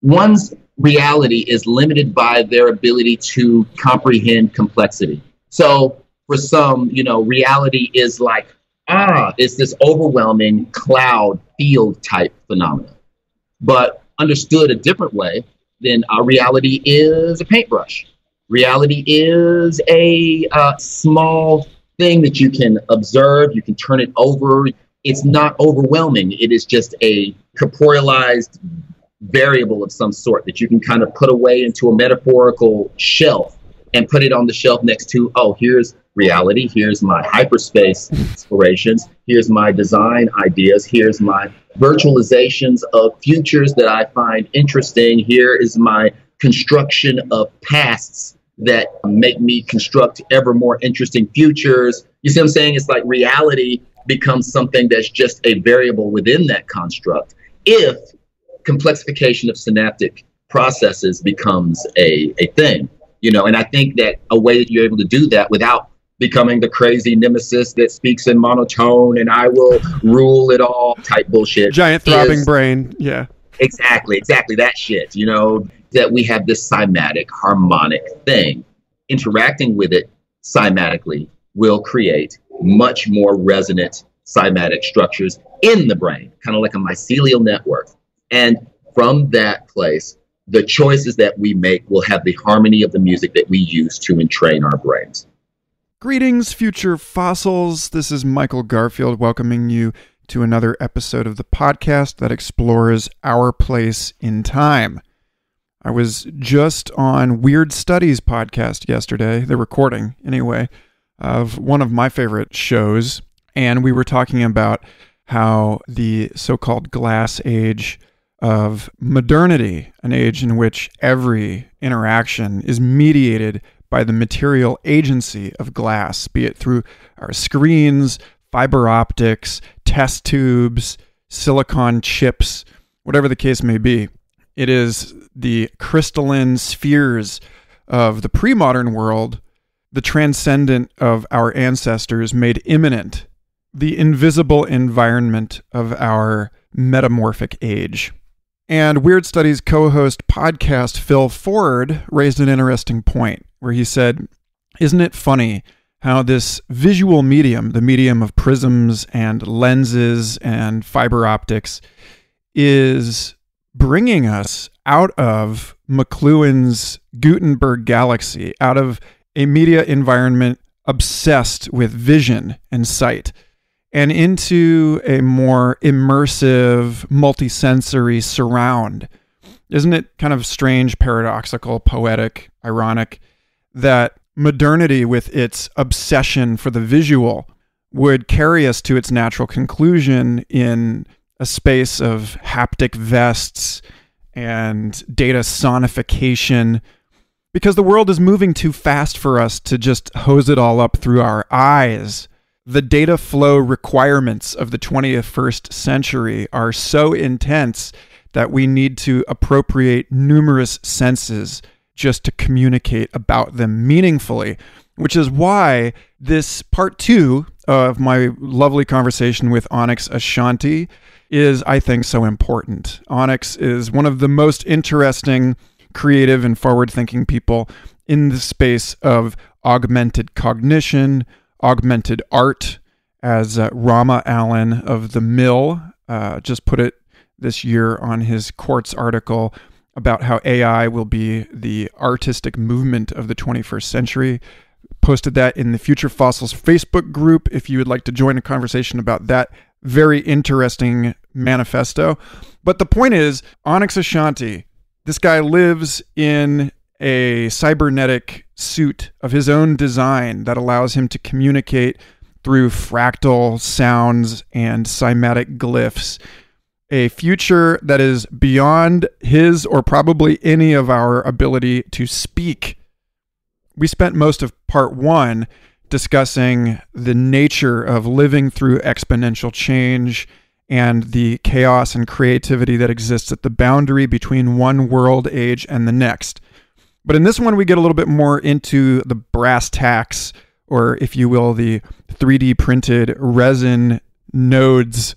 One's reality is limited by their ability to comprehend complexity. So for some, reality is like, it's this overwhelming cloud field type phenomenon. But understood a different way, then our reality is a paintbrush. Reality is a small thing that you can observe, you can turn it over. It's not overwhelming. It is just a corporealized variable of some sort that you can kind of put away into a metaphorical shelf and put it on the shelf next to, here's reality, here's my hyperspace explorations, here's my design ideas, here's my virtualizations of futures that I find interesting, here is my construction of pasts that make me construct ever more interesting futures. You see what I'm saying? It's like reality becomes something that's just a variable within that construct if complexification of synaptic processes becomes a thing, and I think that a way that you're able to do that without becoming the crazy nemesis that speaks in monotone and I will rule it all type bullshit. Giant throbbing brain. Yeah. Exactly that shit, that we have this cymatic harmonic thing. Interacting with it cymatically will create much more resonant cymatic structures in the brain, kind of like a mycelial network. And from that place, the choices that we make will have the harmony of the music that we use to entrain our brains. Greetings, future fossils. This is Michael Garfield welcoming you to another episode of the podcast that explores our place in time. I was just on Weird Studies podcast yesterday, the recording anyway, of one of my favorite shows, and we were talking about how the so-called glass age of modernity, an age in which every interaction is mediated by the material agency of glass, be it through our screens, fiber optics, test tubes, silicon chips, whatever the case may be. It is the crystalline spheres of the pre-modern world, the transcendent of our ancestors made immanent, the invisible environment of our metamorphic age. And Weird Studies co-host podcast Phil Ford raised an interesting point where he said, isn't it funny how this visual medium, the medium of prisms and lenses and fiber optics, is bringing us out of McLuhan's Gutenberg galaxy, out of a media environment obsessed with vision and sight, and into a more immersive, multisensory surround. Isn't it kind of strange, paradoxical, poetic, ironic that modernity with its obsession for the visual would carry us to its natural conclusion in a space of haptic vests and data sonification, because the world is moving too fast for us to just hose it all up through our eyes. The data flow requirements of the 21st century are so intense that we need to appropriate numerous senses just to communicate about them meaningfully, which is why this part 2 of my lovely conversation with Onyx Ashanti is, I think, so important. Onyx is one of the most interesting, creative, and forward-thinking people in the space of augmented cognition, augmented art, as Rama Allen of The Mill just put it this year on his Quartz article about how AI will be the artistic movement of the 21st century. Posted that in the Future Fossils Facebook group if you would like to join a conversation about that very interesting manifesto. But the point is, Onyx Ashanti, this guy lives in a cybernetic suit of his own design that allows him to communicate through fractal sounds and cymatic glyphs. A future that is beyond his or probably any of our ability to speak. We spent most of part 1 discussing the nature of living through exponential change and the chaos and creativity that exists at the boundary between one world age and the next. But in this one, we get a little bit more into the brass tacks, or if you will, the 3D printed resin nodes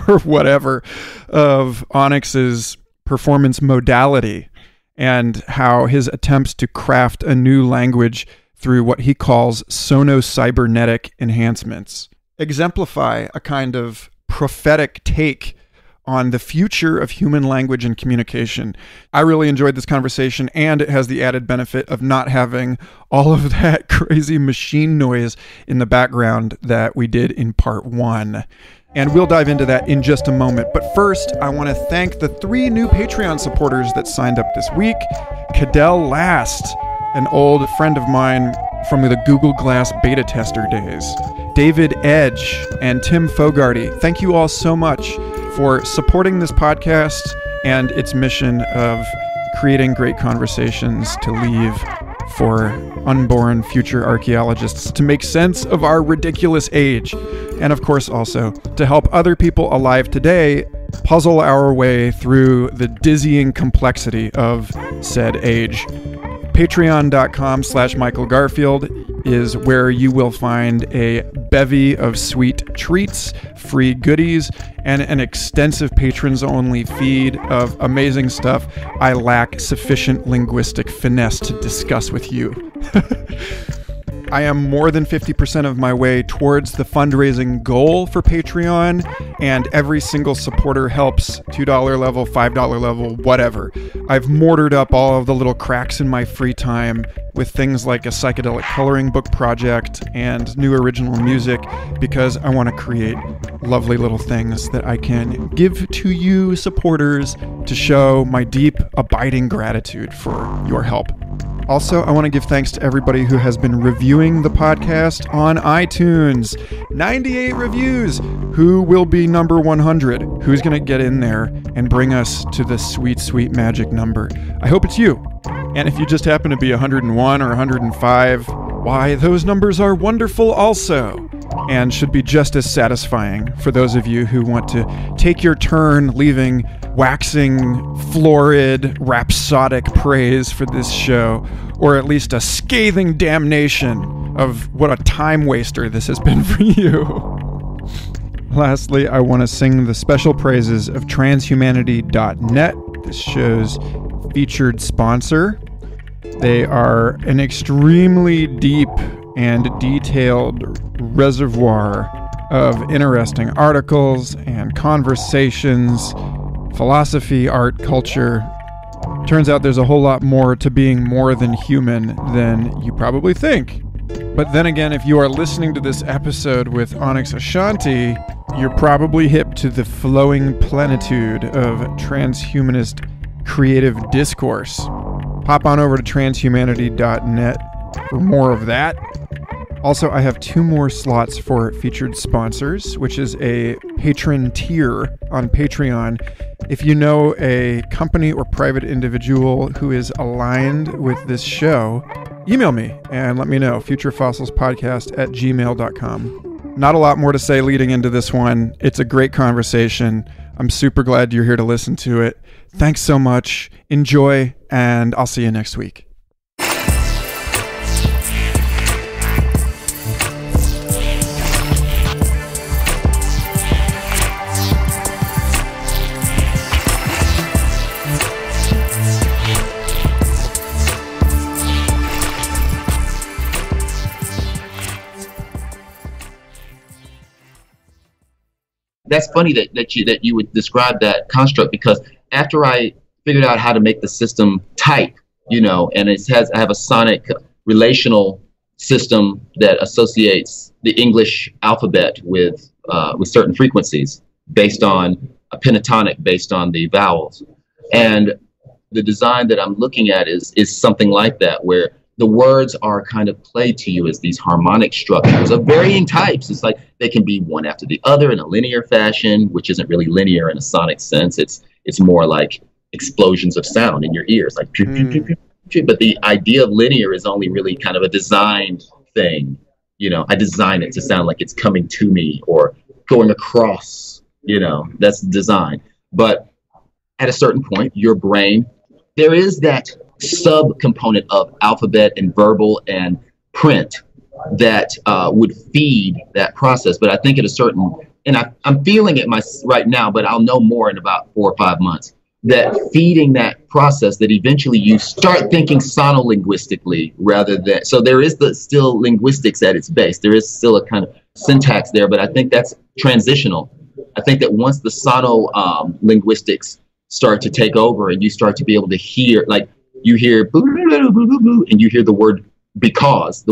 or whatever of Onyx's performance modality, and how his attempts to craft a new language through what he calls sonocybernetic enhancements exemplify a kind of prophetic take on the future of human language and communication. I really enjoyed this conversation, and it has the added benefit of not having all of that crazy machine noise in the background that we did in part 1. And we'll dive into that in just a moment. But first, I want to thank the 3 new Patreon supporters that signed up this week. Cadell Last, an old friend of mine from the Google Glass beta tester days. David Edge and Tim Fogarty, thank you all so much for supporting this podcast and its mission of creating great conversations to leave for unborn future archaeologists to make sense of our ridiculous age. And of course also to help other people alive today puzzle our way through the dizzying complexity of said age. Patreon.com/Michael Garfield is where you will find a bevy of sweet treats, free goodies, and an extensive patrons-only feed of amazing stuff I lack sufficient linguistic finesse to discuss with you. I am more than 50% of my way towards the fundraising goal for Patreon, and every single supporter helps. $2 level, $5 level, whatever. I've mortared up all of the little cracks in my free time with things like a psychedelic coloring book project and new original music because I want to create lovely little things that I can give to you supporters to show my deep, abiding gratitude for your help. Also, I want to give thanks to everybody who has been reviewing the podcast on iTunes. 98 reviews. Who will be number 100? Who's going to get in there and bring us to the sweet, sweet magic number? I hope it's you. And if you just happen to be 101 or 105, why, those numbers are wonderful also, and should be just as satisfying for those of you who want to take your turn leaving waxing, florid, rhapsodic praise for this show, or at least a scathing damnation of what a time waster this has been for you. Lastly, I want to sing the special praises of transhumanity.net, this show's featured sponsor. They are an extremely deep and detailed reservoir of interesting articles and conversations, philosophy, art, culture. Turns out there's a whole lot more to being more than human than you probably think. But then again, if you are listening to this episode with Onyx Ashanti, you're probably hip to the flowing plenitude of transhumanist creative discourse. Hop on over to transhumanity.net for more of that. Also, I have 2 more slots for featured sponsors, which is a patron tier on Patreon. If you know a company or private individual who is aligned with this show, email me and let me know. futurefossilspodcast@gmail.com. Not a lot more to say leading into this one. It's a great conversation. I'm super glad you're here to listen to it. Thanks so much. Enjoy, and I'll see you next week. That's funny that you would describe that construct, because after I figured out how to make the system type, and I have a sonic relational system that associates the English alphabet with certain frequencies based on a pentatonic, based on the vowels. And the design that I'm looking at is something like that, where the words are kind of played to you as these harmonic structures of varying types. It's like they can be one after the other in a linear fashion, which isn't really linear in a sonic sense. It's more like explosions of sound in your ears, like pew, pew, pew, pew, pew. But the idea of linear is only really kind of a designed thing. I design it to sound like it's coming to me or going across, that's design. But at a certain point, your brain, there is that sub-component of alphabet and verbal and print that would feed that process. But I think at a certain, and I'm feeling it right now, but I'll know more in about 4 or 5 months, that feeding that process that eventually you start thinking sonolinguistically rather than, so there is still linguistics at its base. There is still a kind of syntax there, but I think that's transitional. I think that once the linguistics start to take over and you start to be able to hear, like you hear boo, boo, boo, boo, boo, boo, and you hear the word because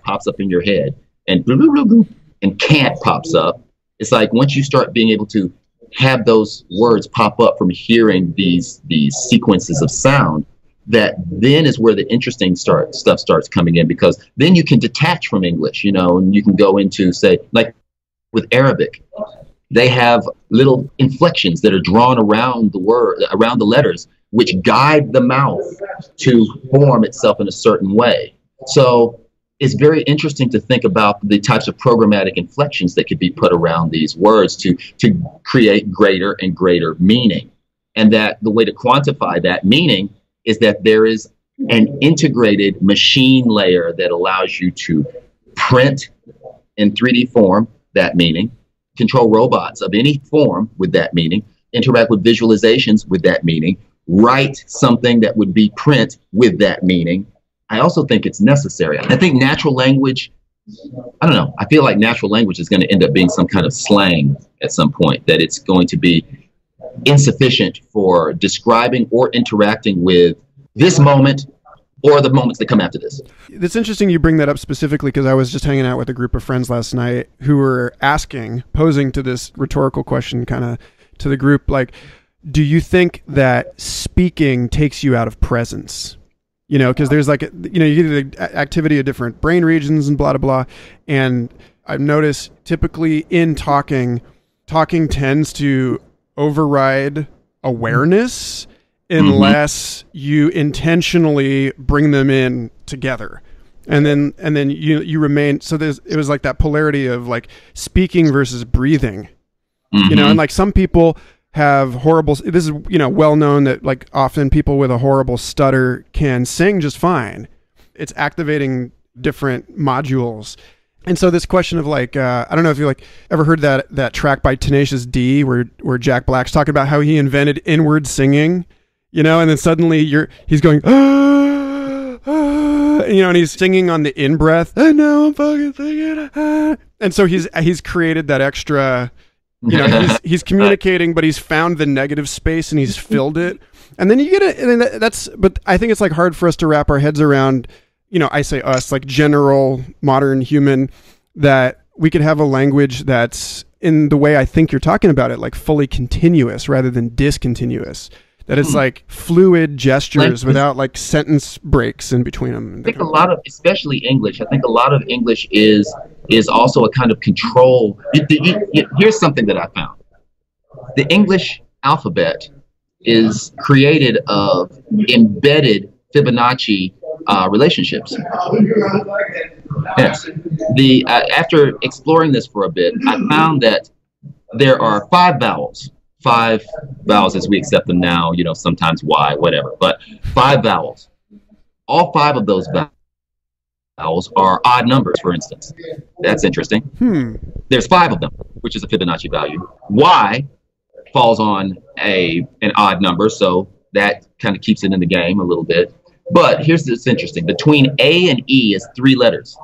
pops up in your head, and boo, boo, boo, boo, and can't pops up. It's like once you start being able to have those words pop up from hearing these sequences of sound, that then is where the interesting stuff starts coming in, because then you can detach from English, and you can go into, say, like with Arabic, they have little inflections that are drawn around the word, around the letters, which guide the mouth to form itself in a certain way. So it's very interesting to think about the types of programmatic inflections that could be put around these words to create greater and greater meaning. And that the way to quantify that meaning is that there is an integrated machine layer that allows you to print in 3D form that meaning, control robots of any form with that meaning, interact with visualizations with that meaning, write something that would be print with that meaning. I also think it's necessary. I think natural language, I don't know, I feel like natural language is going to end up being some kind of slang at some point, that it's going to be insufficient for describing or interacting with this moment or the moments that come after this. It's interesting you bring that up specifically, because I was just hanging out with a group of friends last night who were posing to this rhetorical question kind of to the group, like, do you think that speaking takes you out of presence? Because there's like, you get the activity of different brain regions and blah, blah, blah. And I've noticed typically in talking tends to override awareness unless you intentionally bring them in together. And then you remain, so it was like that polarity of like speaking versus breathing, and like some people have horrible, this is, well known that like often people with a horrible stutter can sing just fine. It's activating different modules. And so this question of like, I don't know if you like ever heard that track by Tenacious D where Jack Black's talking about how he invented inward singing, and then suddenly he's going, and he's singing on the in breath, and now I'm fucking singing. And so he's created that extra, he's communicating, but he's found the negative space and he's filled it. And then you get it. And but I think it's like hard for us to wrap our heads around, I say us, like general modern human, that we could have a language that's in the way I think you're talking about it, like fully continuous rather than discontinuous. That it's like fluid gestures without like sentence breaks in between them. I think a lot of, especially English, I think a lot of English is also a kind of control. Here's something that I found. The English alphabet is created of embedded Fibonacci relationships. Yes. After exploring this for a bit, I found that there are 5 vowels as we accept them now, sometimes Y, whatever, but 5 vowels. All 5 of those vowels are odd numbers, for instance. That's interesting. There's 5 of them, which is a Fibonacci value. Y falls on an odd number, so that kind of keeps it in the game a little bit. But here's what's interesting. Between A and E is 3 letters.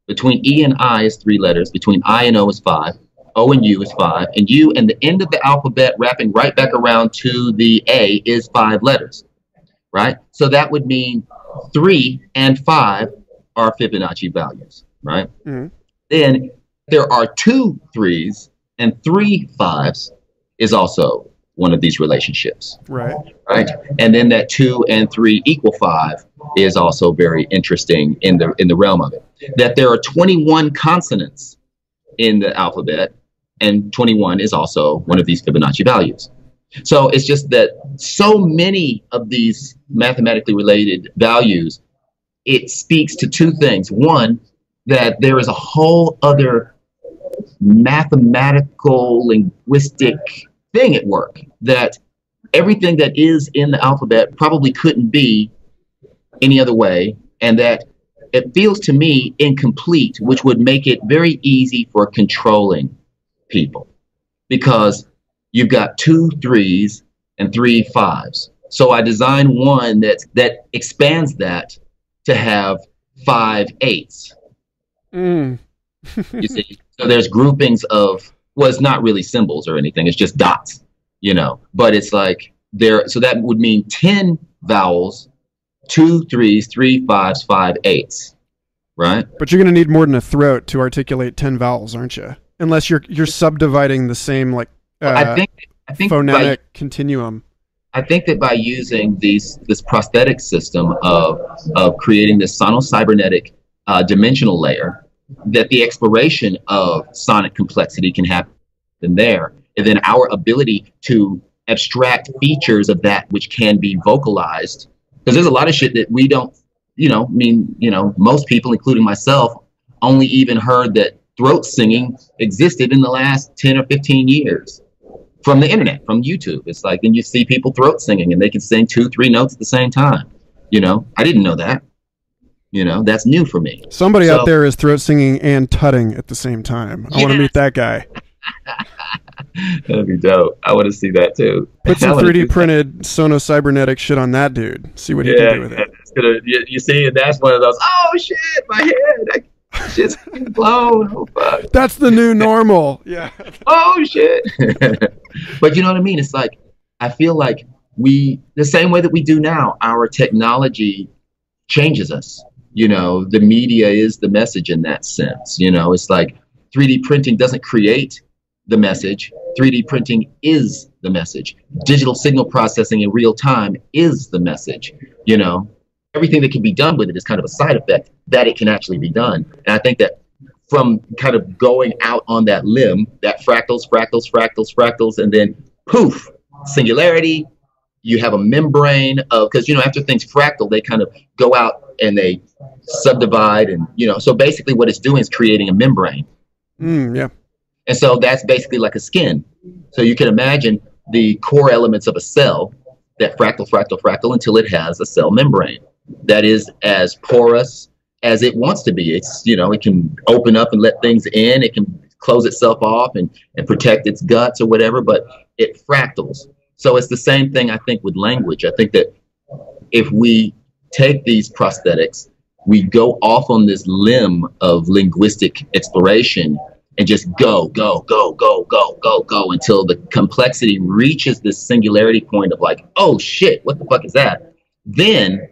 Between E and I is 3 letters. Between I and O is 5. O and U is 5, and U and the end of the alphabet wrapping right back around to the A is 5 letters, right? So that would mean 3 and 5 are Fibonacci values, right? Then there are 2 3s and 3 5s is also one of these relationships, right? And then that 2 and 3 equal 5 is also very interesting in the realm of it. That there are 21 consonants in the alphabet, and 21 is also one of these Fibonacci values. So it's just that so many of these mathematically related values, it speaks to 2 things. One, that there is a whole other mathematical, linguistic thing at work, that everything that is in the alphabet probably couldn't be any other way, and that it feels to me incomplete, which would make it very easy for controlling people, because you've got 2 3s and 3 5s. So I designed one that expands that to have 5 8s. You see, so there's groupings of, well, it's not really symbols or anything. It's just dots, but it's like there. So that would mean 10 vowels, 2 3s, 3 5s, 5 8s, right? But you're going to need more than a throat to articulate 10 vowels, aren't you? Unless you're subdividing the same I think phonetic continuum. I think that by using this prosthetic system of creating this sonocybernetic dimensional layer, that the exploration of sonic complexity can happen there, and then our ability to abstract features of that which can be vocalized, because there's a lot of shit that we don't, most people, including myself, only even heard that throat singing existed in the last 10 or 15 years from the internet, from YouTube. It's like, and you see people throat singing and they can sing 2, 3 notes at the same time. I didn't know that. That's new for me. Somebody out there is throat singing and tutting at the same time. I want to meet that guy. That'd be dope. I want to see that too. Put some 3D printed Sonocybernetic shit on that dude. See what he can do with it. You see, and that's one of those, oh shit, my head. Shit's blown. Oh fuck. That's the new normal. Yeah. Oh shit. But you know what I mean? It's like, I feel like the same way that we do now, our technology changes us. The media is the message in that sense. It's like 3D printing doesn't create the message. 3D printing is the message. Digital signal processing in real time is the message. Everything that can be done with it is kind of a side effect that it can actually be done. And I think that from kind of going out on that limb, that fractals, and then poof, singularity, you have a membrane of, because, after things fractal, they kind of go out and they subdivide, and, so basically what it's doing is creating a membrane. Yeah. And so that's basically like a skin. So you can imagine the core elements of a cell, that fractal until it has a cell membrane that is as porous as it wants to be. It's, it can open up and let things in. It can close itself off and protect its guts or whatever, but it fractals. So it's the same thing, I think, with language. I think that if we take these prosthetics, we go off on this limb of linguistic exploration and just go until the complexity reaches this singularity point of like, oh shit, what the fuck is that? Then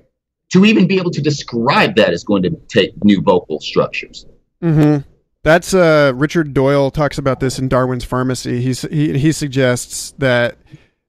to even be able to describe that is going to take new vocal structures. Mm-hmm. That's Richard Doyle talks about this in Darwin's Pharmacy. He suggests that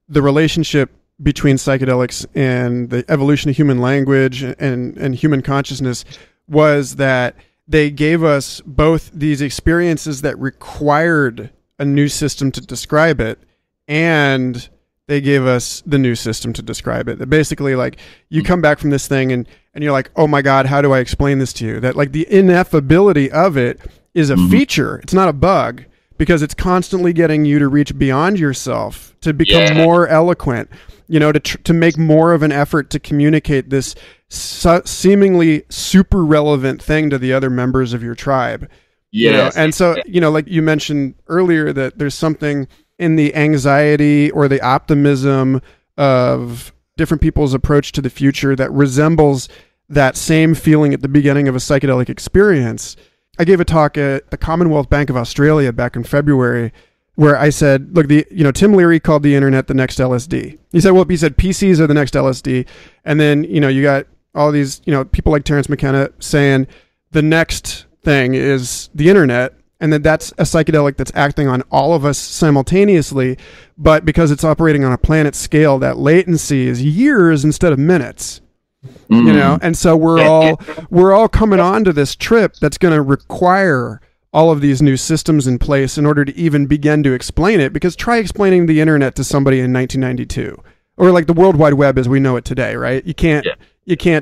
the relationship between psychedelics and the evolution of human language and human consciousness was that they gave us both these experiences that required a new system to describe it, and they gave us the new system to describe it. That basically, like, you come back from this thing and you're like, oh my God, how do I explain this to you? That, like, the ineffability of it is a feature. It's not a bug, because it's constantly getting you to reach beyond yourself, to become more eloquent, to make more of an effort to communicate this seemingly super relevant thing to the other members of your tribe. And so, like you mentioned earlier, that there's something in the anxiety or the optimism of different people's approach to the future that resembles that same feeling at the beginning of a psychedelic experience. I gave a talk at the Commonwealth Bank of Australia back in February, where I said, look, Tim Leary called the internet the next LSD. He said PCs are the next LSD. And then, you got all these, people like Terence McKenna saying the next thing is the internet. And that's a psychedelic that's acting on all of us simultaneously. But because it's operating on a planet scale, that latency is years instead of minutes. And so we're all coming on to this trip that's going to require all of these new systems in place in order to even begin to explain it. Because try explaining the internet to somebody in 1992, or like the World Wide Web as we know it today, right? You can't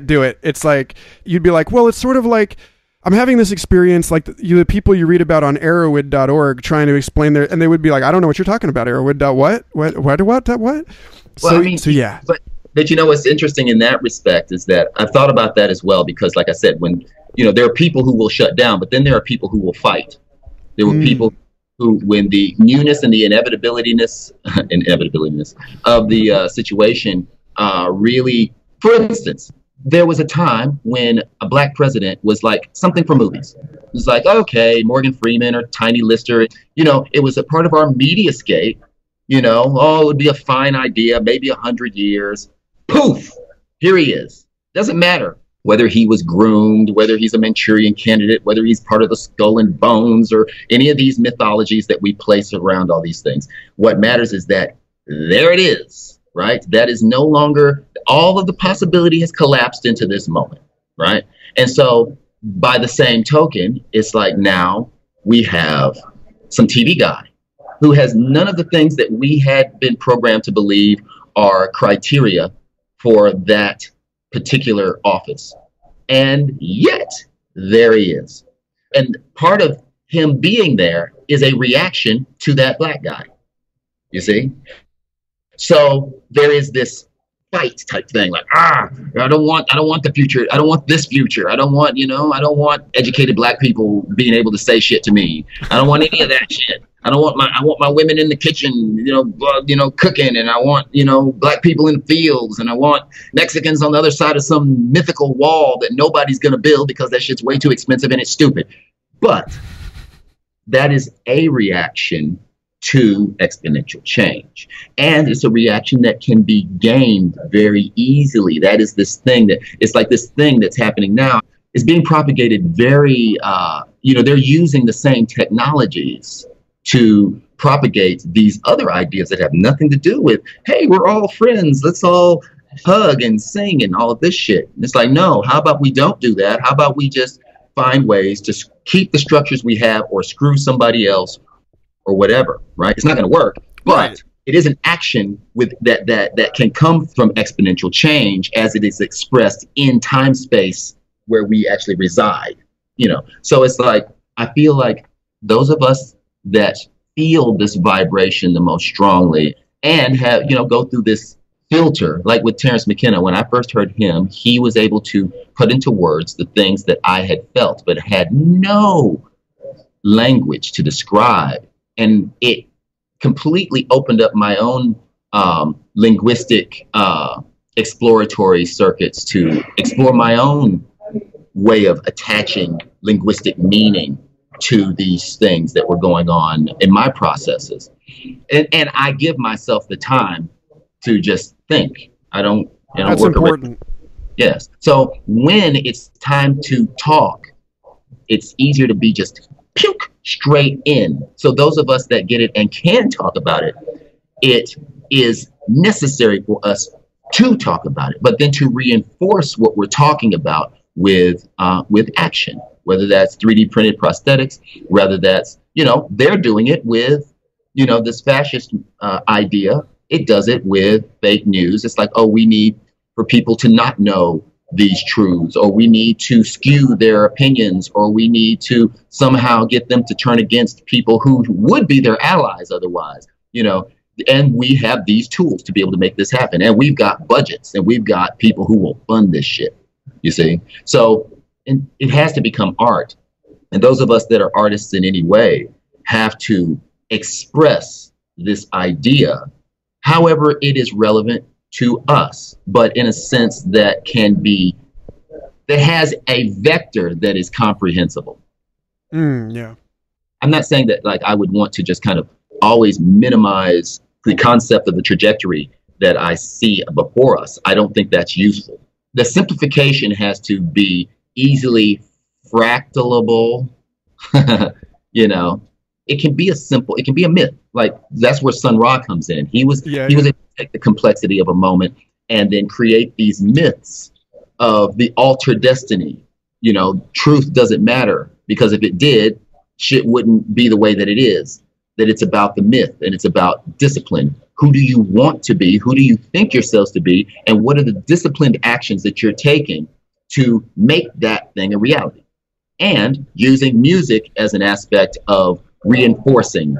do it. It's like, you'd be like, well, it's sort of like, I'm having this experience like the people you read about on arrowhead.org trying to explain and they would be like, I don't know what you're talking about. Arrowhead.what? What? Yeah. But what's interesting in that respect is that I've thought about that as well, because like I said, when, there are people who will shut down, but then there are people who will fight. There were people who, when the newness and the inevitabilitiness of the situation really, for instance, there was a time when a black president was like something for movies. It was like, okay, Morgan Freeman or Tiny Lister, it was a part of our mediascape, oh, it would be a fine idea, maybe 100 years. Poof, here he is. Doesn't matter whether he was groomed, whether he's a Manchurian candidate, whether he's part of the Skull and Bones or any of these mythologies that we place around all these things. What matters is that there it is, right? That is no longer, all of the possibility has collapsed into this moment, right? And so by the same token, it's like now we have some TV guy who has none of the things that we had been programmed to believe are criteria for that particular office. And yet there he is. And part of him being there is a reaction to that black guy. You see? So there is this fight type thing, like, I don't want the future. I don't want this future. I don't want, I don't want educated black people being able to say shit to me. I don't want any of that shit. I want my women in the kitchen, cooking, and I want, black people in the fields, and I want Mexicans on the other side of some mythical wall that nobody's going to build because that shit's way too expensive and it's stupid. But that is a reaction to exponential change. And it's a reaction that can be gained very easily. That is this thing it's like this thing that's happening now is being propagated very, they're using the same technologies to propagate these other ideas that have nothing to do with, hey, we're all friends, let's all hug and sing and all of this shit. And it's like, no, how about we don't do that? How about we just find ways to keep the structures we have or screw somebody else or whatever, right? It's not going to work, but right. It is an action with that can come from exponential change as it is expressed in time space where we actually reside, So it's like, I feel like those of us that feel this vibration the most strongly and have, go through this filter, like with Terence McKenna, when I first heard him, he was able to put into words the things that I had felt, but had no language to describe. And it completely opened up my own linguistic exploratory circuits to explore my own way of attaching linguistic meaning to these things that were going on in my processes. And I give myself the time to just think. I don't That's work important. Yes. So when it's time to talk, it's easier to be just puke straight in. So those of us that get it and can talk about it, it is necessary for us to talk about it, but then to reinforce what we're talking about with action, whether that's 3D printed prosthetics, whether that's, they're doing it with, this fascist idea. It does it with fake news. It's like, oh, we need for people to not know these truths, or we need to skew their opinions, or we need to somehow get them to turn against people who would be their allies otherwise, and we have these tools to be able to make this happen. And we've got budgets and we've got people who will fund this shit, you see? So it has to become art. And those of us that are artists in any way have to express this idea, however it is relevant to us, but in a sense that has a vector that is comprehensible. Yeah. I'm not saying that like I would want to just kind of always minimize the concept of the trajectory that I see before us. I don't think that's useful. The simplification has to be easily fractalable. It can be a myth. Like that's where Sun Ra comes in. He was able to take the complexity of a moment and then create these myths of the altered destiny. Truth doesn't matter, because if it did, shit wouldn't be the way that it is. That it's about the myth and it's about discipline. Who do you want to be? Who do you think yourselves to be? And what are the disciplined actions that you're taking to make that thing a reality? And using music as an aspect of reinforcing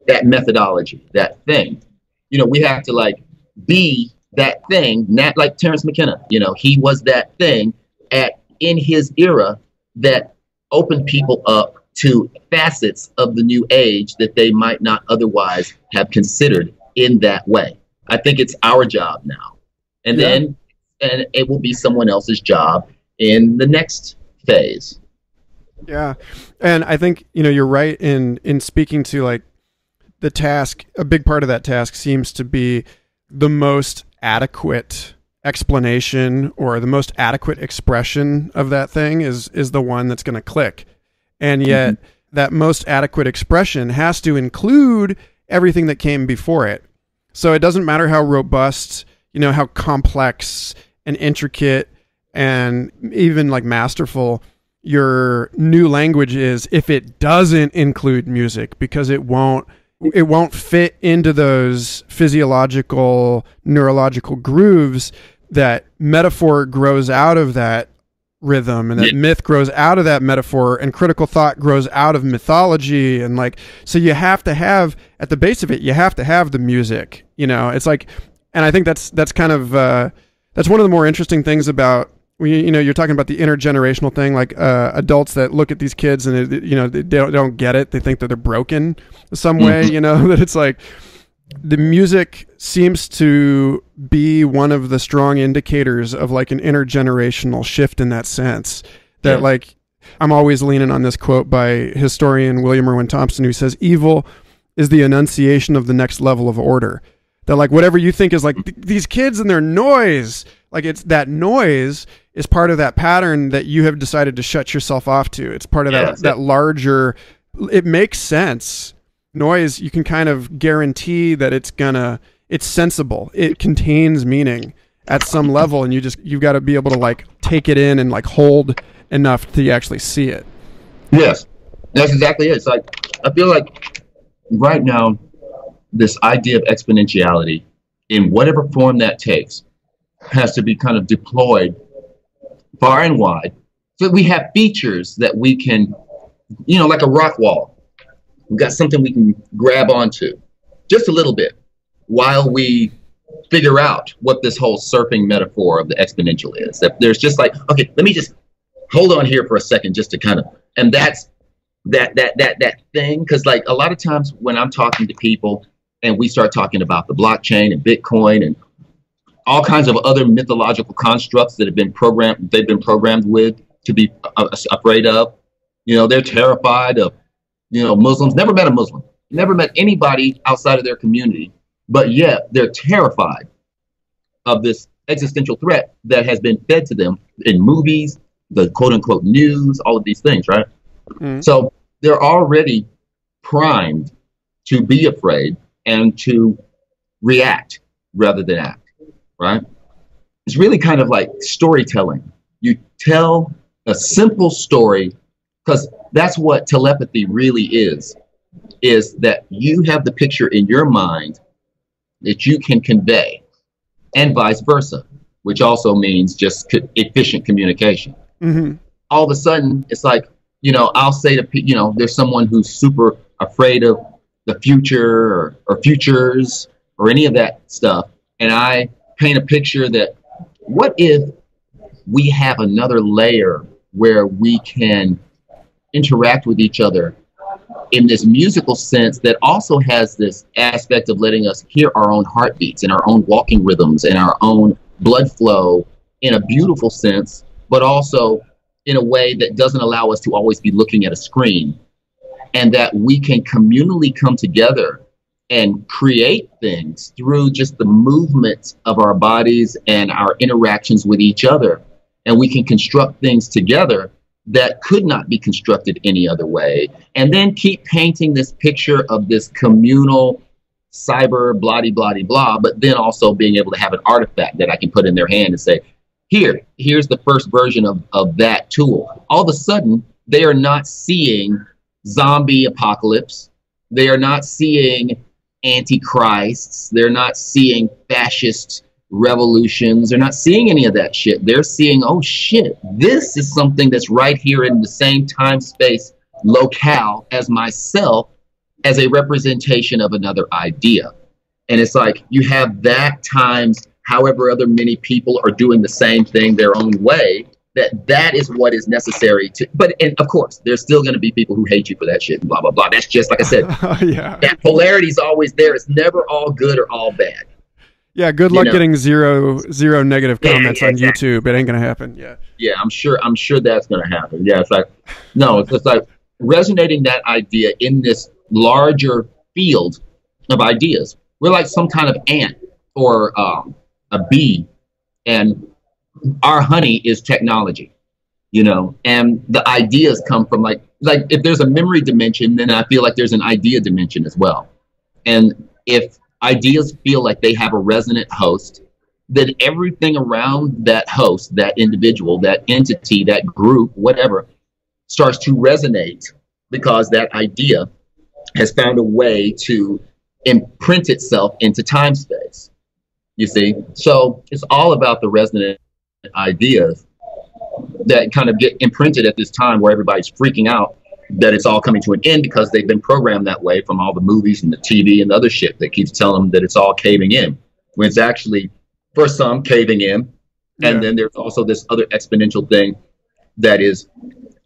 that methodology, that thing. We have to like be that thing, not like Terence McKenna. He was that thing in his era that opened people up to facets of the new age that they might not otherwise have considered in that way. I think it's our job now. And then it will be someone else's job in the next phase. Yeah. And I think, you're right in speaking to like the task. A big part of that task seems to be the most adequate explanation or the most adequate expression of that thing is the one that's going to click. And yet that most adequate expression has to include everything that came before it. So it doesn't matter how robust, how complex and intricate and even like masterful your new language is if it doesn't include music, because it won't fit into those physiological, neurological grooves. That metaphor grows out of that rhythm, and that myth grows out of that metaphor, and critical thought grows out of mythology. And like, so you have to have, at the base of it, you have to have the music, it's like, and I think that's kind of, that's one of the more interesting things about, you're talking about the intergenerational thing, like adults that look at these kids and they don't get it. They think that they're broken some way, that it's like the music seems to be one of the strong indicators of like an intergenerational shift in that sense. That like, I'm always leaning on this quote by historian William Irwin Thompson, who says, evil is the enunciation of the next level of order. That like whatever you think is like these kids and their noise, like it's that noise is part of that pattern that you have decided to shut yourself off to. It's part of that larger, it makes sense. Noise, you can kind of guarantee that it's sensible. It contains meaning at some level, and you've got to be able to like take it in and like hold enough to actually see it. Yes, that's exactly it. It's like, I feel like right now, this idea of exponentiality, in whatever form that takes, has to be kind of deployed far and wide, so that we have features that we can, like a rock wall. We've got something we can grab onto just a little bit while we figure out what this whole surfing metaphor of the exponential is. That there's just like, okay, let me just hold on here for a second just to kind of, and that's that thing. Because like a lot of times when I'm talking to people and we start talking about the blockchain and Bitcoin and all kinds of other mythological constructs that they've been programmed with to be afraid of, they're terrified of, Muslims. Never met a Muslim, never met anybody outside of their community, but yet they're terrified of this existential threat that has been fed to them in movies, the quote unquote news, all of these things, right? So they're already primed to be afraid and to react rather than act, right? It's really kind of like storytelling. You tell a simple story, because that's what telepathy really is that you have the picture in your mind that you can convey, and vice versa, which also means just efficient communication. All of a sudden, it's like, I'll say to there's someone who's super afraid of the future or futures or any of that stuff, and I paint a picture that what if we have another layer where we can interact with each other in this musical sense that also has this aspect of letting us hear our own heartbeats and our own walking rhythms and our own blood flow in a beautiful sense, but also in a way that doesn't allow us to always be looking at a screen, and that we can communally come together and create things through just the movement of our bodies and our interactions with each other. And we can construct things together that could not be constructed any other way. And then keep painting this picture of this communal cyber blah, blah, but then also being able to have an artifact that I can put in their hand and say, here's the first version of that tool. All of a sudden, they are not seeing zombie apocalypse. They are not seeing antichrists. They're not seeing fascist revolutions. They're not seeing any of that shit. They're seeing, oh shit, this is something that's right here in the same time space locale as myself, as a representation of another idea. And it's like you have that times however other many people are doing the same thing their own way, That is what is necessary to, but and of course there's still going to be people who hate you for that shit and blah blah blah. That's just like I said. Yeah, that polarity is always there. It's never all good or all bad. Yeah, good luck getting zero negative comments on exactly. YouTube. It ain't gonna happen. Yeah, I'm sure that's gonna happen. Yeah, it's like no, it's like resonating that idea in this larger field of ideas. We're like some kind of ant or a bee, and our honey is technology, and the ideas come from like if there's a memory dimension, then I feel like there's an idea dimension as well. And if ideas feel like they have a resonant host, then everything around that host, that individual, that entity, that group, whatever, starts to resonate because that idea has found a way to imprint itself into time space. You see? So it's all about the resonant ideas that kind of get imprinted at this time where everybody's freaking out that it's all coming to an end because they've been programmed that way from all the movies and the TV and the other shit that keeps telling them that it's all caving in. When it's actually, for some, caving in. And then there's also this other exponential thing that is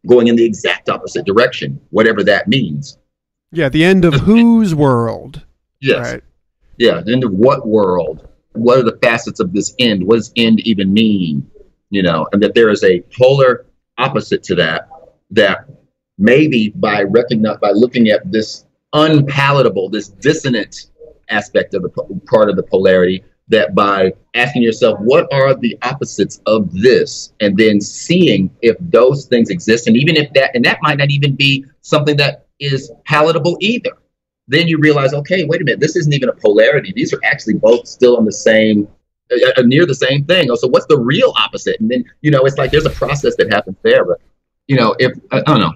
going in the exact opposite direction, whatever that means. Yeah, the end of whose world? Yes. Right. Yeah, the end of what world? What are the facets of this end? What does end even mean? And that there is a polar opposite to that maybe by looking at this unpalatable, this dissonant aspect of the part of the polarity, that by asking yourself, what are the opposites of this? And then seeing if those things exist. And even if that might not even be something that is palatable either. Then you realize, okay, wait a minute, this isn't even a polarity. These are actually both still on the same, near the same thing. So what's the real opposite? And then, it's like there's a process that happens there. But, if, I don't know.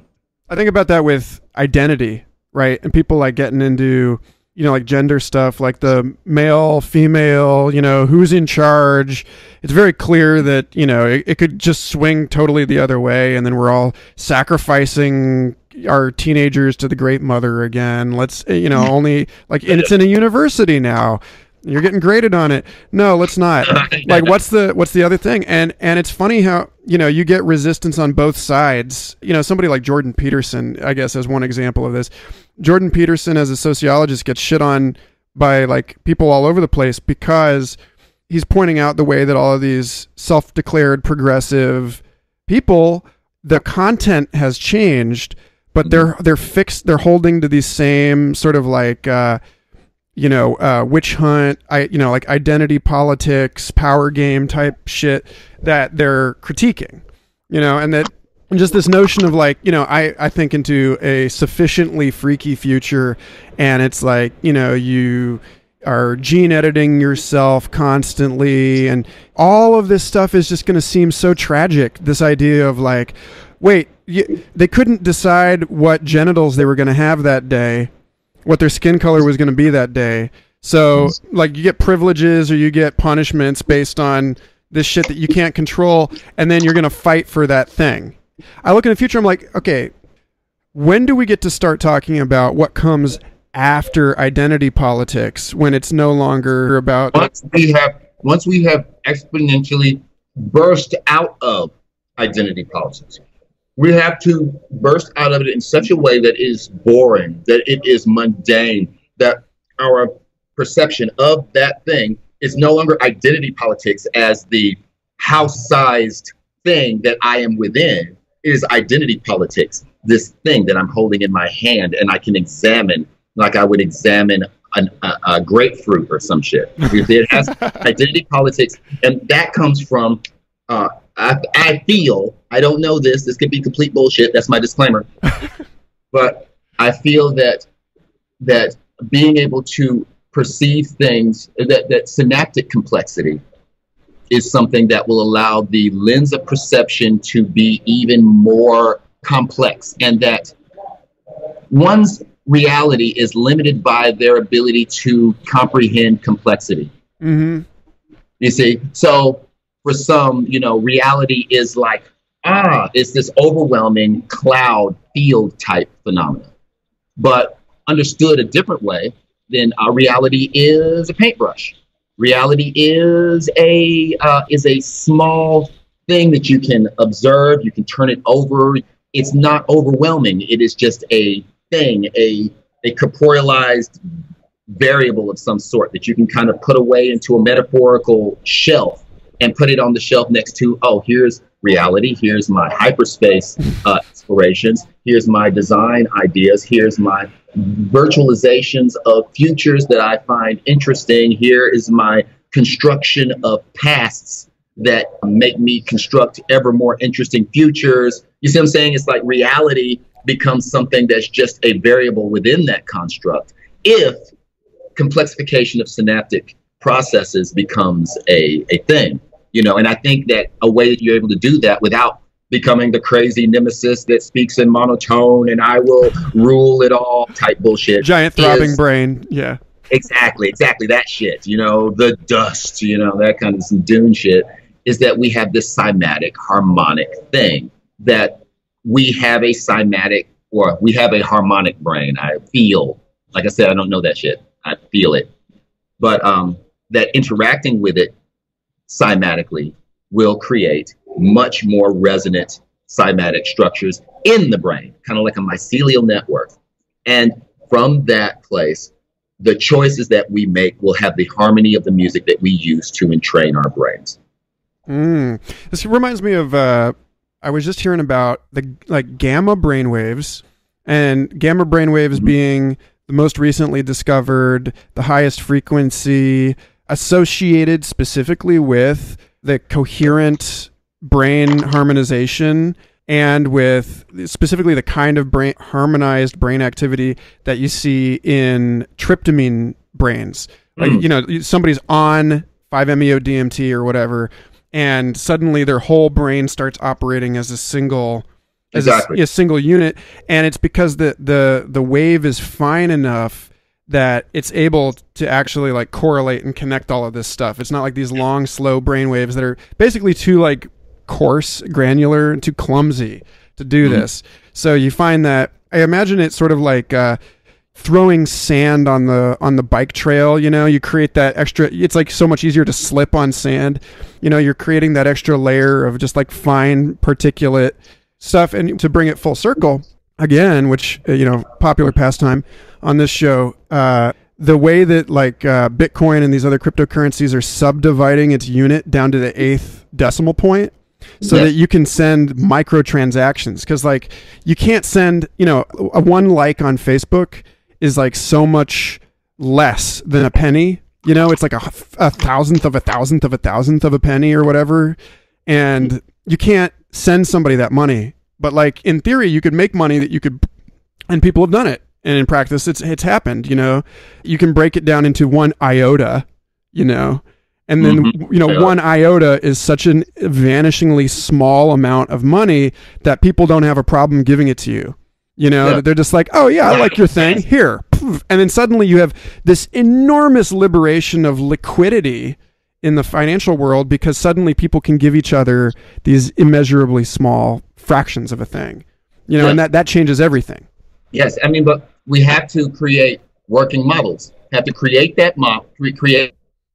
I think about that with identity, right? And people like getting into, like gender stuff, like the male, female, who's in charge. It's very clear that, it could just swing totally the other way. And then we're all sacrificing our teenagers to the great mother again. Let's, only like, and it's in a university now. You're getting graded on it. No, let's not. Like, what's the other thing? And it's funny how, you get resistance on both sides. Somebody like Jordan Peterson, I guess, as one example of this. Jordan Peterson, as a sociologist, gets shit on by like people all over the place because he's pointing out the way that all of these self-declared progressive people, the content has changed, but they're fixed. They're holding to these same sort of like, witch hunt, like identity politics, power game type shit that they're critiquing, and that just this notion of like, I think into a sufficiently freaky future, and it's like, you are gene editing yourself constantly, and all of this stuff is just going to seem so tragic. This idea of like, wait, they couldn't decide what genitals they were going to have that day, what their skin color was going to be that day. So like you get privileges or you get punishments based on this shit that you can't control. And then you're going to fight for that thing. I look in the future. I'm like, okay, when do we get to start talking about what comes after identity politics, when it's no longer about once we have exponentially burst out of identity politics? We have to burst out of it in such a way that is boring, that it is mundane, that our perception of that thing is no longer identity politics as the house-sized thing that I am within. It is identity politics, this thing that I'm holding in my hand and I can examine like I would examine a grapefruit or some shit. It has identity politics, and that comes from I feel, I don't know this could be complete bullshit, that's my disclaimer, but I feel that being able to perceive things, that synaptic complexity is something that will allow the lens of perception to be even more complex, and that one's reality is limited by their ability to comprehend complexity. Mm-hmm. You see? So for some, reality is like, it's this overwhelming cloud field type phenomenon. But understood a different way, then our reality is a paintbrush. Reality is a small thing that you can observe, you can turn it over. It's not overwhelming. It is just a thing, a corporealized variable of some sort that you can kind of put away into a metaphorical shelf and put it on the shelf next to, oh, here's reality, here's my hyperspace explorations, here's my design ideas, here's my virtualizations of futures that I find interesting, here is my construction of pasts that make me construct ever more interesting futures. You see what I'm saying? It's like reality becomes something that's just a variable within that construct if complexification of synaptic processes becomes a thing, you know. And I think that a way that you're able to do that without becoming the crazy nemesis that speaks in monotone and I will rule it all type bullshit. Giant throbbing brain. Yeah. Exactly that shit, you know, the dust, you know, that kind of some Dune shit, is that we have this cymatic harmonic thing, that we have a cymatic, or we have a harmonic brain. I feel, like I said, I don't know that shit. I feel it. But that interacting with it cymatically will create much more resonant cymatic structures in the brain, kind of like a mycelial network. And from that place, the choices that we make will have the harmony of the music that we use to entrain our brains. This reminds me of, I was just hearing about the gamma brainwaves, and gamma brainwaves being the most recently discovered, the highest frequency associated specifically with the coherent brain harmonization and with specifically the kind of harmonized brain activity that you see in tryptamine brains. Like, you know, somebody's on 5-MeO-DMT or whatever, and suddenly their whole brain starts operating as a single, a single unit, and it's because the wave is fine enough that it's able to actually like correlate and connect all of this stuff. It's not like these long, slow brain waves that are basically too like coarse, granular, and too clumsy to do this. So you find that, I imagine it's sort of like throwing sand on the bike trail. You know, you create that extra, it's like so much easier to slip on sand. You know, you're creating that extra layer of just like fine particulate stuff. And to bring it full circle again, which, you know, popular pastime on this show, the way that like Bitcoin and these other cryptocurrencies are subdividing its unit down to the 8th decimal point, so that you can send microtransactions. Because like you can't send, you know, a one like on Facebook is like so much less than a penny. You know, it's like a thousandth of a thousandth of a thousandth of a penny or whatever, and you can't send somebody that money. But like in theory, you could make money that you could, and people have done it. And in practice, it's happened. You know, you can break it down into 1 iota. You know. And then, you know, 1 iota is such a vanishingly small amount of money that people don't have a problem giving it to you. You know, they're just like, oh, yeah, I like your thing. Here. And then suddenly you have this enormous liberation of liquidity in the financial world, because suddenly people can give each other these immeasurably small fractions of a thing. You know, and that changes everything. Yes. I mean, but we have to create working models. Have to create that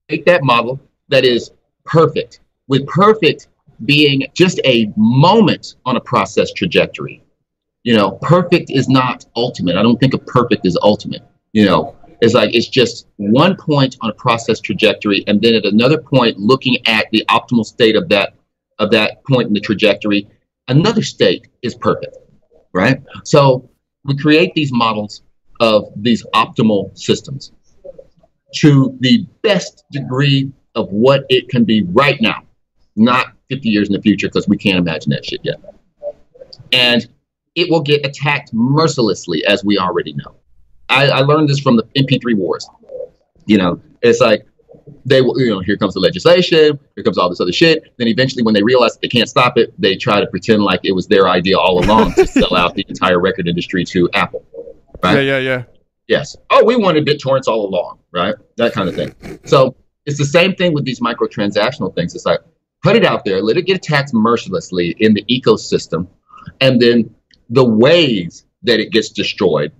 create that model that is perfect, with perfect being just a moment on a process trajectory. You know, perfect is not ultimate. I don't think of perfect as ultimate. You know, it's like, it's just one point on a process trajectory, and then at another point, looking at the optimal state of that point in the trajectory, another state is perfect, right? So we create these models of these optimal systems to the best degree of what it can be right now, not 50 years in the future, because we can't imagine that shit yet. And it will get attacked mercilessly, as we already know. I learned this from the MP3 wars. You know, it's like, they will, you know, here comes the legislation, here comes all this other shit. Then eventually, when they realize that they can't stop it, they try to pretend like it was their idea all along to sell out the entire record industry to Apple. Right? Yeah. Yes. Oh, we wanted BitTorrents all along, right? That kind of thing. So it's the same thing with these microtransactional things. It's like, put it out there, let it get attacked mercilessly in the ecosystem, and then the ways that it gets destroyed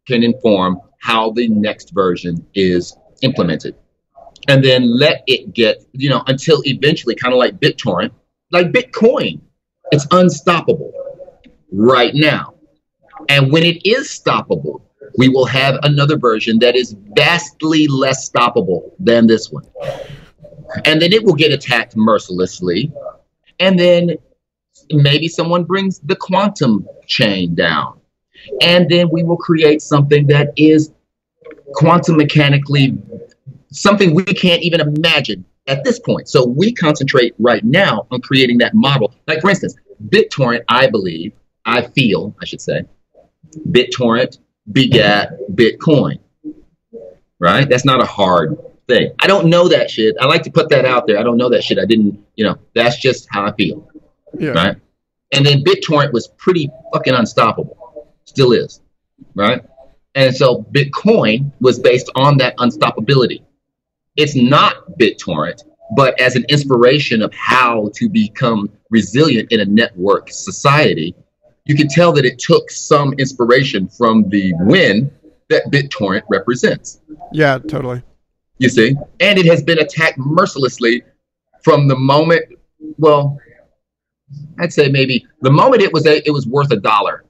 can inform how the next version is implemented. And then let it get, you know, until eventually, kind of like BitTorrent, like Bitcoin, it's unstoppable right now. And when it is stoppable, we will have another version that is vastly less stoppable than this one. And then it will get attacked mercilessly. And then maybe someone brings the quantum chain down. And then we will create something that is quantum mechanically, something we can't even imagine at this point. So we concentrate right now on creating that model. Like, for instance, BitTorrent, I should say, BitTorrent begat Bitcoin, right? That's not a hard thing. I don't know that shit. I like to put that out there. I don't know that shit. I didn't, that's just how I feel, right? And then BitTorrent was pretty fucking unstoppable. Still is, right? And so Bitcoin was based on that unstoppability. It's not BitTorrent, but as an inspiration of how to become resilient in a network society, you can tell that it took some inspiration from the win that BitTorrent represents. Yeah, totally. You see? And it has been attacked mercilessly from the moment, well, I'd say maybe the moment it was worth $1.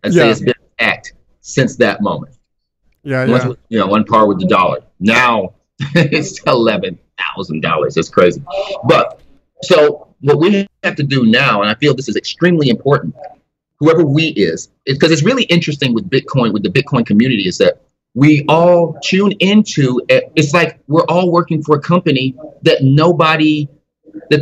I'd say it's been attacked since that moment. On par with the dollar. Now it's $11,000. That's crazy. But so what we have to do now, and I feel this is extremely important, whoever we is, because it's really interesting with Bitcoin, with the Bitcoin community, is that we all tune into, it's like we're all working for a company that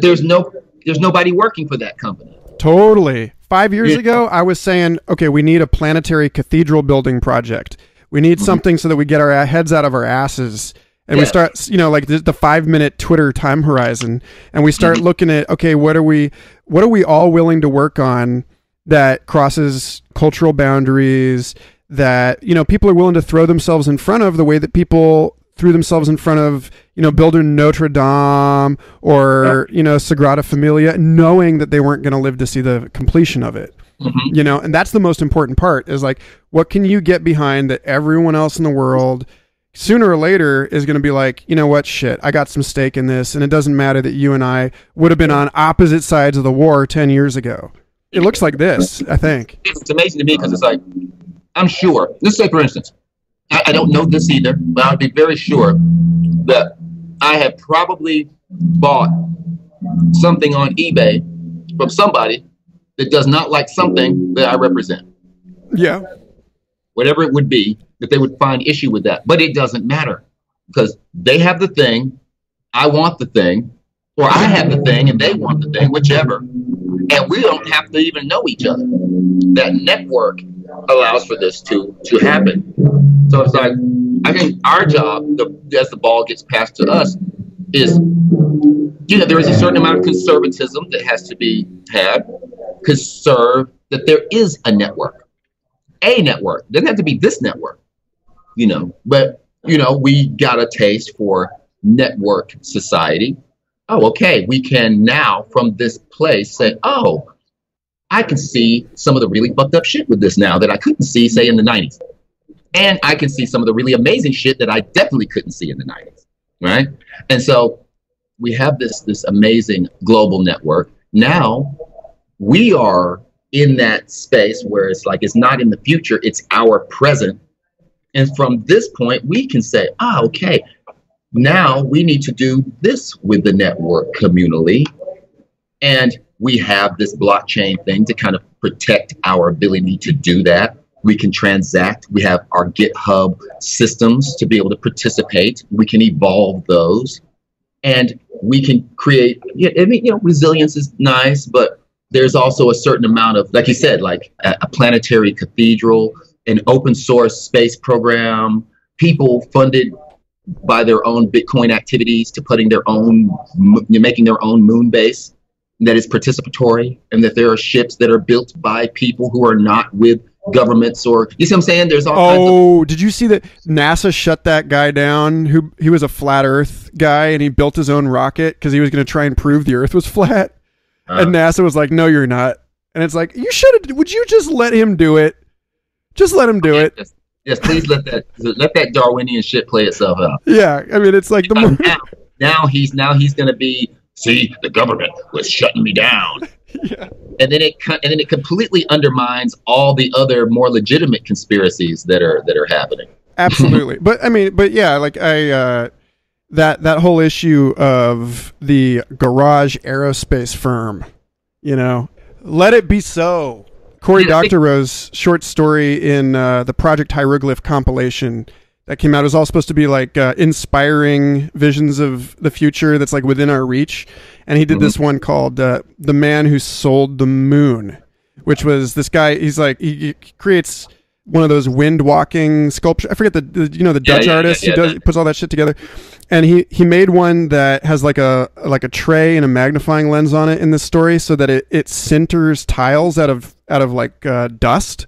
there's nobody working for that company. Totally. 5 years ago, I was saying, okay, we need a planetary cathedral building project. We need something so that we get our heads out of our asses. And we start, like the 5-minute Twitter time horizon. And we start looking at, okay, what are we all willing to work on that crosses cultural boundaries, that, people are willing to throw themselves in front of the way that people threw themselves in front of, builder Notre Dame or, Sagrada Familia, knowing that they weren't going to live to see the completion of it. And that's the most important part, is like, what can you get behind that everyone else in the world sooner or later is going to be like, you know what, shit, I got some stake in this. And it doesn't matter that you and I would have been on opposite sides of the war 10 years ago. It looks like this, I think. It's amazing to me because it's like, I'm sure, let's say, for instance, I don't know this either, but I'd be very sure that I have probably bought something on eBay from somebody that does not like something that I represent. Yeah. Whatever it would be, that they would find issue with that. But it doesn't matter, because they have the thing, I want the thing, or I have the thing and they want the thing, whichever. And we don't have to even know each other. That network allows for this to happen. So it's like, I think our job, as the ball gets passed to us, is, there is a certain amount of conservatism that has to be had, conserve that there is a network. A network. It doesn't have to be this network, but, we got a taste for network society. Oh, okay, we can now from this place say, oh, I can see some of the really fucked up shit with this now that I couldn't see, say, in the 90s. And I can see some of the really amazing shit that I definitely couldn't see in the 90s, right? And so we have this amazing global network. Now we are in that space where it's like, it's not in the future, it's our present. And from this point, we can say, okay, now we need to do this with the network communally. And we have this blockchain thing to kind of protect our ability to do that. We can transact. We have our GitHub systems to be able to participate. We can evolve those. And we can create, resilience is nice, but there's also a certain amount of, like you said, like a planetary cathedral, an open source space program, people funded by their own Bitcoin activities to making their own moon base that is participatory, and that there are ships that are built by people who are not with governments, or, you see what I'm saying? There's all kinds of... Did you see that NASA shut that guy down? He was a flat Earth guy, and he built his own rocket because he was going to try and prove the Earth was flat. And NASA was like, no, you're not. And it's like, would you just let him do it? Just let him do it. Yes, please let that Darwinian shit play itself out. Yeah, I mean, it's like now he's going to be see, the government was shutting me down. Yeah. And then it completely undermines all the other more legitimate conspiracies that are happening. Absolutely. But yeah, like that whole issue of the garage aerospace firm, let it be so. Cory Doctorow's short story in the Project Hieroglyph compilation that came out is all supposed to be like inspiring visions of the future that's like within our reach. And he did this one called The Man Who Sold the Moon, which was this guy. He's like, he creates one of those wind walking sculpture. I forget the Dutch artist who puts all that shit together. And he made one that has like a tray and a magnifying lens on it in this story, so that it sinters tiles out of like dust.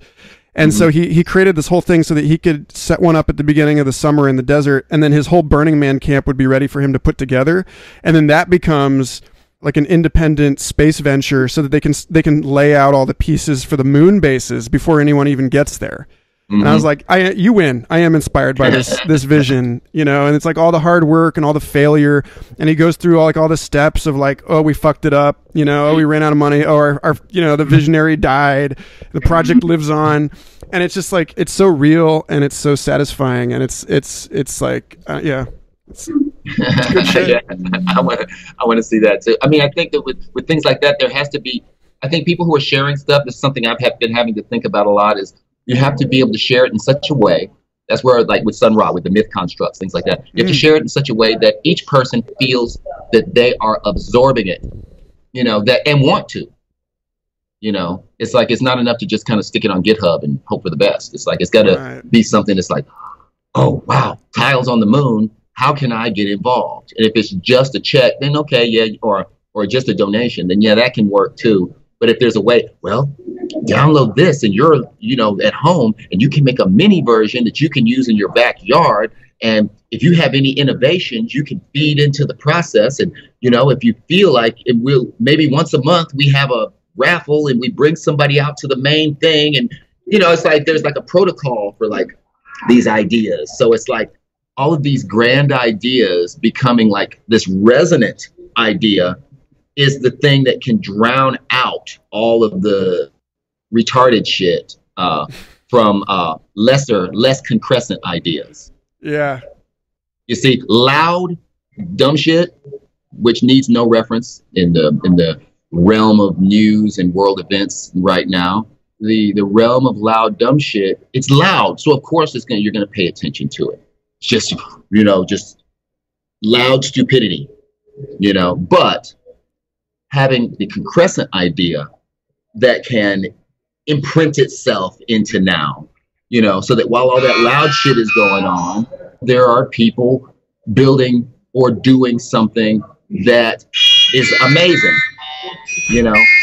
And so he created this whole thing so that he could set one up at the beginning of the summer in the desert, and then his whole Burning Man camp would be ready for him to put together. And then that becomes like an independent space venture, so that they can lay out all the pieces for the moon bases before anyone even gets there. And I was like, you win. I am inspired by this vision, and it's like all the hard work and all the failure. And he goes through all the steps of like, oh, we fucked it up, oh, we ran out of money, oh, our the visionary died, the project lives on. And it's just like, it's so real and it's so satisfying, and it's like, yeah. It's good shit. Yeah, I want to see that too. I mean, I think that with things like that, there has to be, I think people who are sharing stuff, this is something I've been having to think about a lot, is you have to be able to share it in such a way. That's where, like with Sun Ra, with the myth constructs, things like that, you have to share it in such a way that each person feels that they are absorbing it, that and want to. It's like, it's not enough to just kind of stick it on GitHub and hope for the best. It's like, it's got to be something that's like, oh, wow, tiles on the moon. How can I get involved? And if it's just a check, then okay, yeah, or just a donation, then yeah, that can work too. But if there's a way, well, download this and you're, at home, and you can make a mini version that you can use in your backyard. And if you have any innovations, you can feed into the process. And, if you feel like it will, maybe once a month we have a raffle and we bring somebody out to the main thing. And, it's like, there's like a protocol for like these ideas. So it's like all of these grand ideas becoming like this resonant idea is the thing that can drown out all of the retarded shit from less concrescent ideas. Yeah. You see, loud, dumb shit, which needs no reference in the realm of news and world events right now. The realm of loud, dumb shit, it's loud, so of course you're gonna pay attention to it. It's just just loud stupidity, but having the concrescent idea that can imprint itself into now, so that while all that loud shit is going on, there are people building or doing something that is amazing,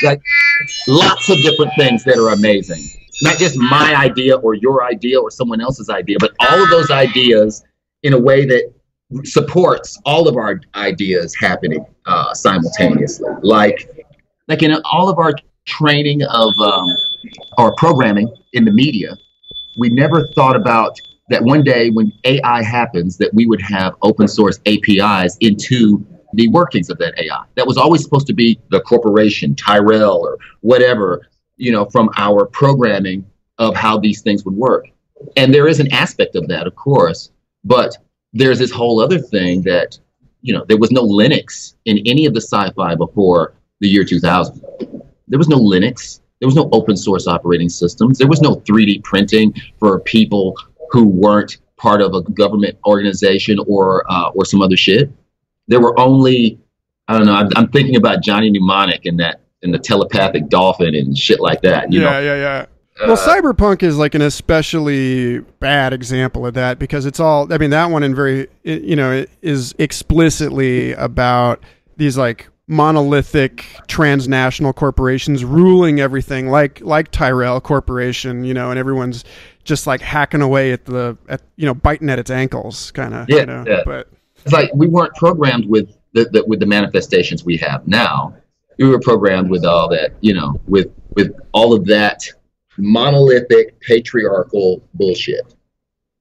like lots of different things that are amazing. Not just my idea or your idea or someone else's idea, but all of those ideas in a way that supports all of our ideas happening simultaneously. Like in all of our training of our programming in the media, we never thought about that one day when AI happens, that we would have open source APIs into the workings of that AI. That was always supposed to be the corporation, Tyrell or whatever, from our programming of how these things would work. And there is an aspect of that, of course, but there's this whole other thing that, there was no Linux in any of the sci-fi before the year 2000. There was no Linux. There was no open source operating systems. There was no 3D printing for people who weren't part of a government organization or some other shit. There were only, I don't know, I'm thinking about Johnny Mnemonic and the telepathic dolphin and shit like that. Yeah. Well, Cyberpunk is like an especially bad example of that, because it's all, that one it is explicitly about these like monolithic transnational corporations ruling everything, like Tyrell Corporation, and everyone's just like hacking away at biting at its ankles, kind of. Yeah. But it's like we weren't programmed with the manifestations we have now. We were programmed with all that, with all of that monolithic patriarchal bullshit.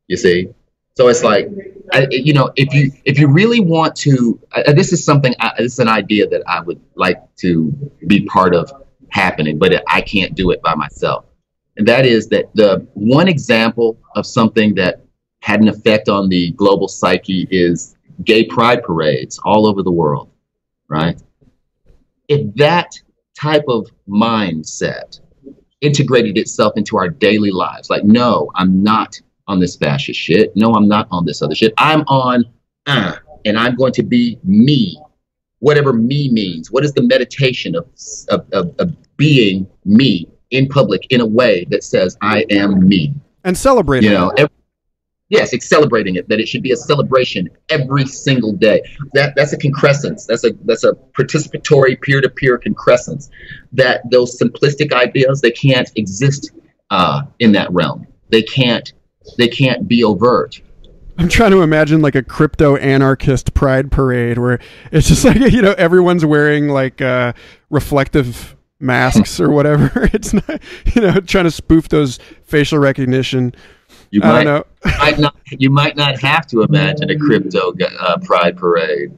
You see? So it's like, if you really want to, this is something, this is an idea that I would like to be part of happening, but I can't do it by myself. And that is that the one example of something that had an effect on the global psyche is gay pride parades all over the world, right? If that type of mindset integrated itself into our daily lives, like, no, I'm not on this fascist shit. No, I'm not on this other shit. I'm on, and I'm going to be me, whatever me means. What is the meditation of being me in public in a way that says I am me? And celebrating. Yes, it's celebrating it, that it should be a celebration every single day. That's a concrescence. That's a participatory peer-to-peer concrescence. That those simplistic ideas, they can't exist in that realm. They can't be overt. I'm trying to imagine like a crypto anarchist pride parade where it's just like, everyone's wearing like reflective masks or whatever. It's not, trying to spoof those facial recognition. You might not have to imagine a crypto pride parade.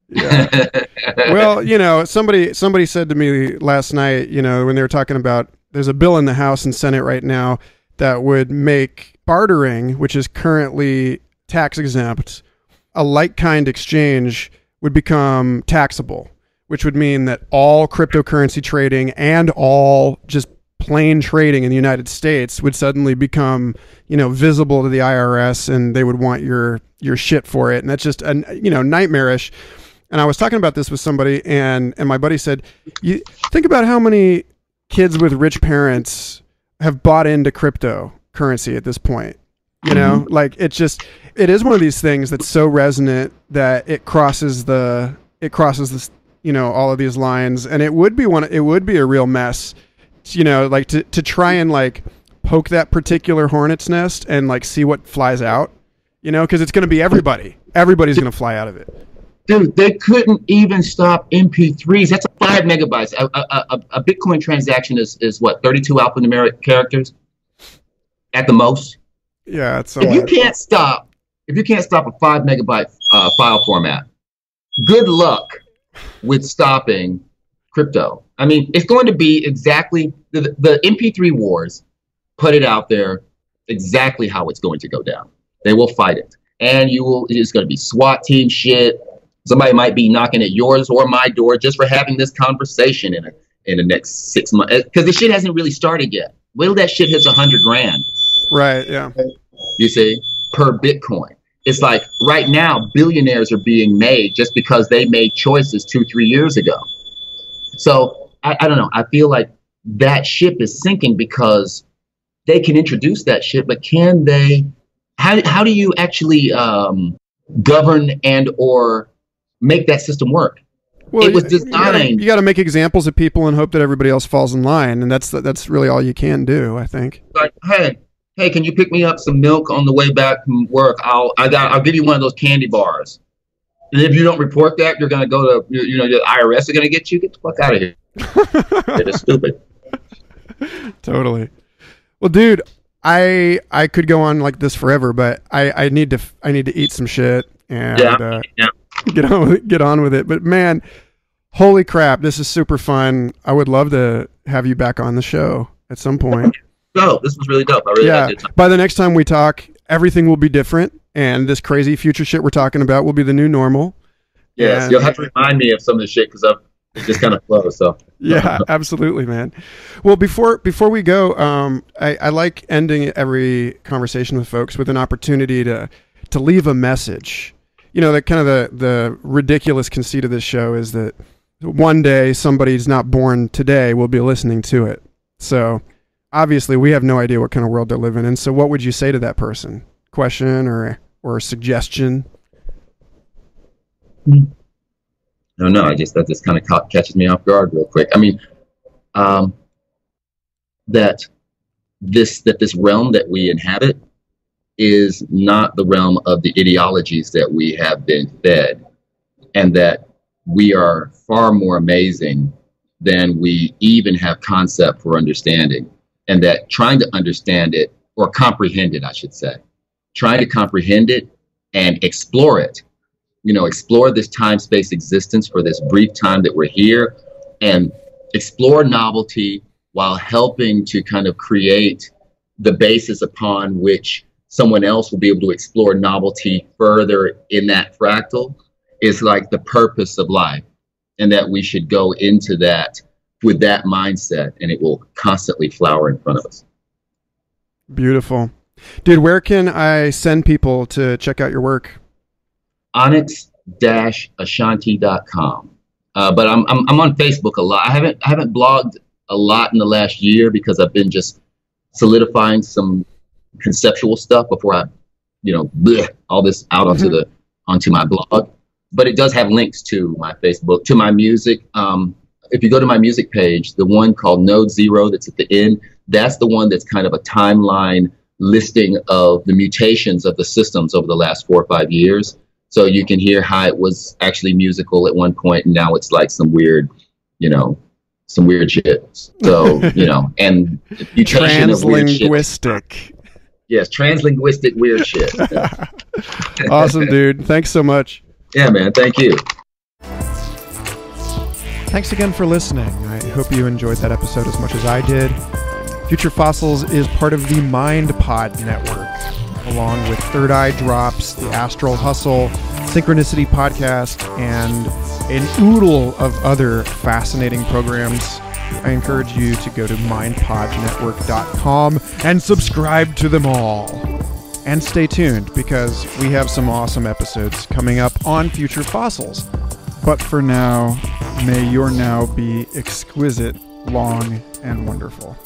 Yeah. Well, somebody said to me last night, when they were talking about, there's a bill in the House and Senate right now that would make bartering, which is currently tax exempt, a like-kind exchange would become taxable, which would mean that all cryptocurrency trading and all just plain trading in the United States would suddenly become, visible to the IRS, and they would want your shit for it. And that's just, nightmarish. And I was talking about this with somebody, and my buddy said, you think about how many kids with rich parents have bought into cryptocurrency at this point. Like it is one of these things that's so resonant that it crosses this, all of these lines. And it would be a real mess, like to try and like poke that particular hornet's nest and like see what flies out, because it's going to be everybody. Everybody's going to fly out of it. Dude, they couldn't even stop MP3s. That's 5 megabytes. A Bitcoin transaction is what, 32 alphanumeric characters at the most. Yeah, it's if you can't stop a 5 megabyte file format, good luck with stopping crypto. I mean, it's going to be exactly the MP3 wars put it out there exactly how it's going to go down. They will fight it, and it's going to be SWAT team shit. Somebody might be knocking at yours or my door just for having this conversation in the next 6 months, because the shit hasn't really started yet. Wait till that shit hits $100,000. Right. Yeah. You see, per Bitcoin. It's like right now, billionaires are being made just because they made choices 2-3 years ago. So I don't know. I feel like that ship is sinking because they can introduce that shit, but can they? How do you actually govern and or make that system work? Well, it was designed. You got to make examples of people and hope that everybody else falls in line, and that's really all you can do, I think. Like, hey, can you pick me up some milk on the way back from work? I'll give you one of those candy bars. And if you don't report that, you're gonna go to the IRS are gonna get you. Get the fuck out of here. It is stupid. Totally. Well, dude, I could go on like this forever, but I need to eat some shit and get on with it. But man, holy crap, this is super fun. I would love to have you back on the show at some point. No, this was really dope. I really liked it. By the next time we talk, everything will be different, and this crazy future shit we're talking about will be the new normal. Yes, you'll have to remind me of some of the shit because it just kind of flows. So yeah, absolutely, man. Well, before we go, I like ending every conversation with folks with an opportunity to leave a message. That kind of the ridiculous conceit of this show is that one day somebody's not born today will be listening to it. So obviously we have no idea what kind of world they're living in. So what would you say to that person? Question or suggestion? No, I guess that just kind of catches me off guard real quick. I mean, that this realm that we inhabit is not the realm of the ideologies that we have been fed, and that we are far more amazing than we even have concept for understanding, and that trying to understand it or comprehend it, I should say, trying to comprehend it and explore it. Explore this time-space existence for this brief time that we're here, and explore novelty while helping to kind of create the basis upon which someone else will be able to explore novelty further in that fractal, is like the purpose of life. And that we should go into that with that mindset, and it will constantly flower in front of us. Beautiful. Dude, where can I send people to check out your work? Onyx-Ashanti.com. But I'm on Facebook a lot. I haven't blogged a lot in the last year because I've been just solidifying some conceptual stuff before I, all this out onto my blog. But it does have links to my Facebook, to my music. If you go to my music page, the one called Node Zero that's at the end, that's the one that's kind of a timeline listing of the mutations of the systems over the last 4 or 5 years. So you can hear how it was actually musical at one point, and now it's like some weird shit. So, and mutation of weird shit. Translinguistic. Yes, translinguistic weird shit. Awesome, dude. Thanks so much. Yeah, man. Thank you. Thanks again for listening. I hope you enjoyed that episode as much as I did. Future Fossils is part of the MindPod network, along with Third Eye Drops, the Astral Hustle, Synchronicity Podcast, and an oodle of other fascinating programs. I encourage you to go to mindpodnetwork.com and subscribe to them all. And stay tuned, because we have some awesome episodes coming up on Future Fossils. But for now, may your now be exquisite, long, and wonderful.